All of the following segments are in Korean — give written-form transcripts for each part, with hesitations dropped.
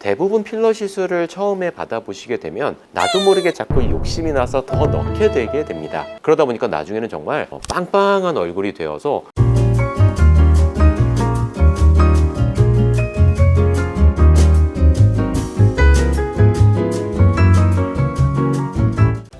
대부분 필러 시술을 처음에 받아보시게 되면 나도 모르게 자꾸 욕심이 나서 더 넣게 되게 됩니다. 그러다 보니까 나중에는 정말 빵빵한 얼굴이 되어서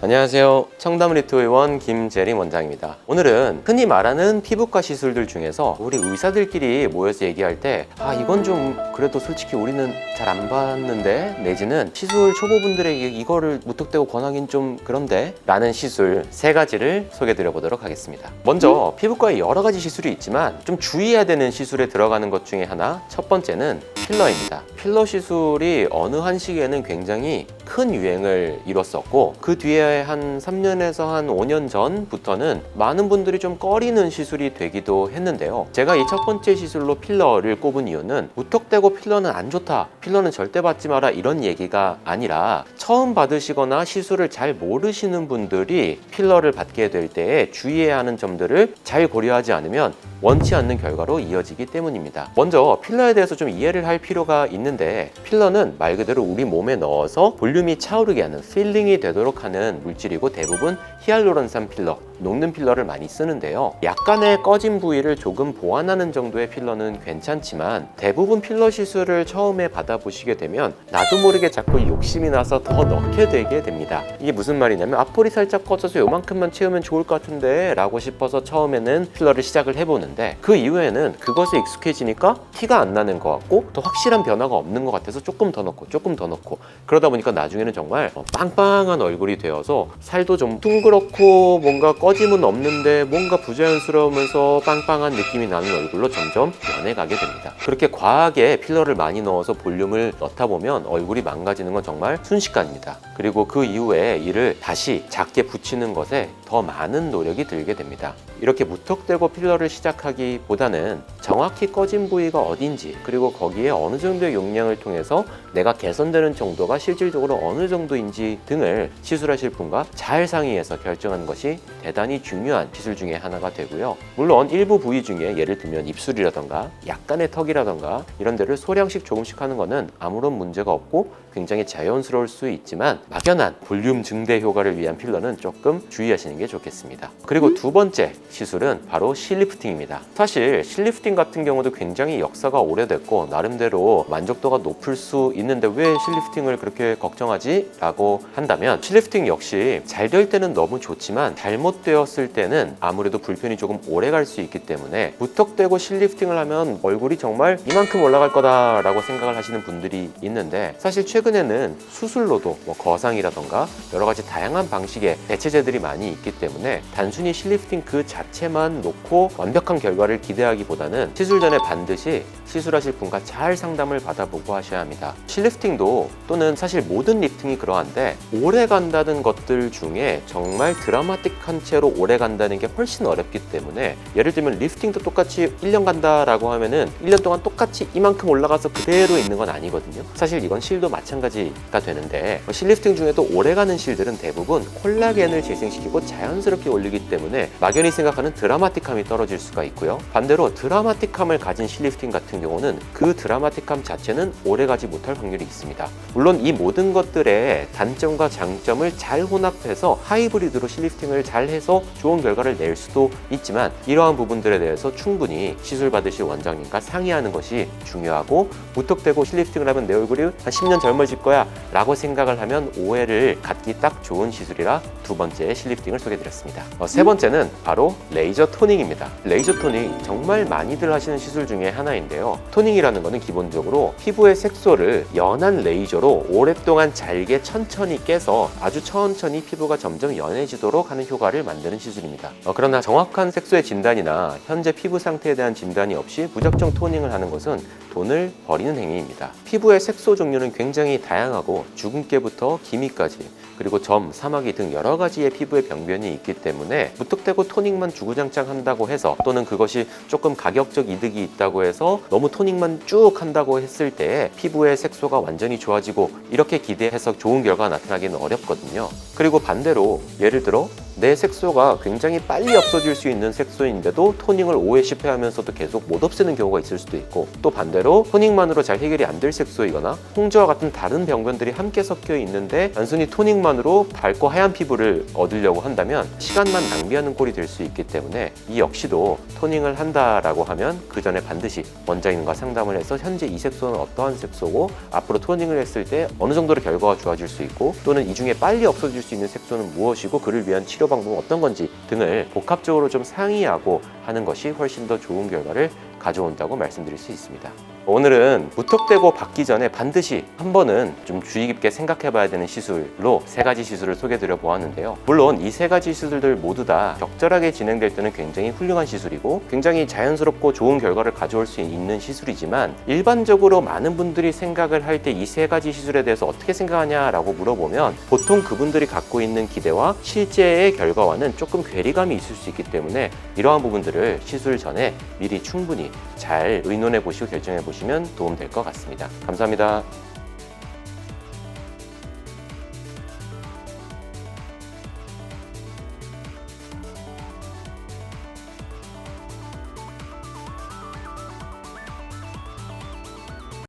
안녕하세요. 청담리트의원 김재림 원장입니다. 오늘은 흔히 말하는 피부과 시술들 중에서 우리 의사들끼리 모여서 얘기할 때 이건 좀 그래도 솔직히 우리는 잘 안 봤는데, 내지는 시술 초보분들에게 이거를 무턱대고 권하긴 좀 그런데 라는 시술 3가지를 소개해 드려 보도록 하겠습니다. 먼저 피부과에 여러 가지 시술이 있지만 좀 주의해야 되는 시술에 들어가는 것 중에 하나, 첫 번째는 필러입니다. 필러 시술이 어느 한 시기에는 굉장히 큰 유행을 이뤘었고, 그 뒤에 한 3년에서 한 5년 전부터는 많은 분들이 좀 꺼리는 시술이 되기도 했는데요. 제가 이 첫 번째 시술로 필러를 꼽은 이유는 무턱대고 필러는 안 좋다, 필러는 절대 받지 마라 이런 얘기가 아니라, 처음 받으시거나 시술을 잘 모르시는 분들이 필러를 받게 될 때에 주의해야 하는 점들을 잘 고려하지 않으면 원치 않는 결과로 이어지기 때문입니다. 먼저 필러에 대해서 좀 이해를 할 필요가 있는데, 필러는 말 그대로 우리 몸에 넣어서 볼륨이 차오르게 하는, 필링이 되도록 하는 물질이고, 대부분 히알루론산 필러, 녹는 필러를 많이 쓰는데요. 약간의 꺼진 부위를 조금 보완하는 정도의 필러는 괜찮지만, 대부분 필러 시술을 처음에 받아보시게 되면 나도 모르게 자꾸 욕심이 나서 더 넣게 되게 됩니다. 이게 무슨 말이냐면, 앞볼이 살짝 꺼져서 요만큼만 채우면 좋을 것 같은데 라고 싶어서 처음에는 필러를 시작을 해보는데, 그 이후에는 그것에 익숙해지니까 티가 안 나는 것 같고 더 확실한 변화가 없는 것 같아서 조금 더 넣고 그러다 보니까 나중에는 정말 빵빵한 얼굴이 되어서 살도 좀 둥그렇고 뭔가 꺼짐은 없는데 뭔가 부자연스러우면서 빵빵한 느낌이 나는 얼굴로 점점 변해가게 됩니다. 그렇게 과하게 필러를 많이 넣어서 볼륨을 넣다 보면 얼굴이 망가지는 건 정말 순식간입니다. 그리고 그 이후에 이를 다시 작게 붙이는 것에 더 많은 노력이 들게 됩니다. 이렇게 무턱대고 필러를 시작하기보다는 정확히 꺼진 부위가 어딘지, 그리고 거기에 어느 정도의 용량을 통해서 내가 개선되는 정도가 실질적으로 어느 정도인지 등을 시술하실 분과 잘 상의해서 결정하는 것이 대단히 중요한 시술 중에 하나가 되고요. 물론 일부 부위 중에 예를 들면 입술이라던가 약간의 턱이라던가 이런 데를 소량씩 조금씩 하는 거는 아무런 문제가 없고 굉장히 자연스러울 수 있지만, 막연한 볼륨 증대 효과를 위한 필러는 조금 주의하시는 게 좋겠습니다. 그리고 두 번째 시술은 바로 실리프팅입니다. 사실 실리프팅 같은 경우도 굉장히 역사가 오래됐고 나름대로 만족도가 높을 수 있는데 왜 실리프팅을 그렇게 걱정하지? 라고 한다면, 실리프팅 역시 잘 될 때는 너무 좋지만 잘못되었을 때는 아무래도 불편이 조금 오래 갈 수 있기 때문에, 무턱대고 실리프팅을 하면 얼굴이 정말 이만큼 올라갈 거다 라고 생각을 하시는 분들이 있는데, 사실 최근에는 수술로도 거상이라던가 여러 가지 다양한 방식의 대체제들이 많이 있기 때문에 단순히 실리프팅 그 자체만 놓고 완벽한 결과를 기대하기보다는 시술 전에 반드시 시술하실 분과 잘 상담을 받아보고 하셔야 합니다. 실리프팅도, 또는 사실 모든 리프팅이 그러한데, 오래 간다는 것들 중에 정말 드라마틱한 채로 오래 간다는 게 훨씬 어렵기 때문에, 예를 들면 리프팅도 똑같이 1년 간다라고 하면은 1년 동안 똑같이 이만큼 올라가서 그대로 있는 건 아니거든요. 사실 이건 실도 마찬가지가 되는데, 실리프팅 중에도 오래가는 실들은 대부분 콜라겐을 재생시키고 자연스럽게 올리기 때문에 막연히 생각하는 드라마틱함이 떨어질 수가 있고요. 반대로 드라마틱함을 가진 실리프팅 같은 경우는 그 드라마틱함 자체는 오래가지 못할 확률이 있습니다. 물론 이 모든 것들의 단점과 장점을 잘 혼합해서 하이브리드로 실리프팅을 잘 해서 좋은 결과를 낼 수도 있지만, 이러한 부분들에 대해서 충분히 시술 받으실 원장님과 상의하는 것이 중요하고, 무턱대고 실리프팅을 하면 내 얼굴이 한 10년 젊어질 거야 라고 생각을 하면 오해를 갖기 딱 좋은 시술이라 두 번째 실리프팅을 소개해드렸습니다. 세 번째는 바로 레이저 토닝입니다. 레이저 토닝 정말 많이들 하시는 시술 중에 하나인데요. 토닝이라는 것은 기본적으로 피부의 색소를 연한 레이저로 오랫동안 잘게 천천히 깨서 아주 천천히 피부가 점점 연해지도록 하는 효과를 만드는 시술입니다. 그러나 정확한 색소의 진단이나 현재 피부 상태에 대한 진단이 없이 무작정 토닝을 하는 것은 돈을 버리는 행위입니다. 피부의 색소 종류는 굉장히 다양하고 주근깨부터 기미까지, 그리고 점, 사마귀 등 여러 가지의 피부의 병변이 있기 때문에 무턱대고 토닝만 주구장창 한다고 해서, 또는 그것이 조금 가격적 이득이 있다고 해서 너무 토닝만 쭉 한다고 했을 때 피부의 색소가 완전히 좋아지고 이렇게 기대해서 좋은 결과가 나타나기는 어렵거든요. 그리고 반대로 예를 들어 내 색소가 굉장히 빨리 없어질 수 있는 색소인데도 토닝을 5회 10회 하면서도 계속 못 없애는 경우가 있을 수도 있고, 또 반대로 토닝만으로 잘 해결이 안 될 색소이거나 홍조와 같은 다른 병변들이 함께 섞여 있는데 단순히 토닝만으로 밝고 하얀 피부를 얻으려고 한다면 시간만 낭비하는 꼴이 될 수 있기 때문에 이 역시도 토닝을 한다라고 하면 그 전에 반드시 원장님과 상담을 해서 현재 이 색소는 어떠한 색소고 앞으로 토닝을 했을 때 어느 정도로 결과가 좋아질 수 있고, 또는 이 중에 빨리 없어질 수 있는 색소는 무엇이고 그를 위한 치료 방법은 어떤 건지 등을 복합적으로 좀 상의하고 하는 것이 훨씬 더 좋은 결과를 가져온다고 말씀드릴 수 있습니다. 오늘은 무턱대고 받기 전에 반드시 한 번은 좀 주의 깊게 생각해 봐야 되는 시술로 3가지 시술을 소개해 드려 보았는데요. 물론 이 3가지 시술들 모두 다 적절하게 진행될 때는 굉장히 훌륭한 시술이고 굉장히 자연스럽고 좋은 결과를 가져올 수 있는 시술이지만, 일반적으로 많은 분들이 생각을 할 때 이 3가지 시술에 대해서 어떻게 생각하냐라고 물어보면 보통 그분들이 갖고 있는 기대와 실제의 결과와는 조금 괴리감이 있을 수 있기 때문에 이러한 부분들을 시술 전에 미리 충분히 잘 의논해 보시고 결정해 보시면 도움 될 것 같습니다. 감사합니다.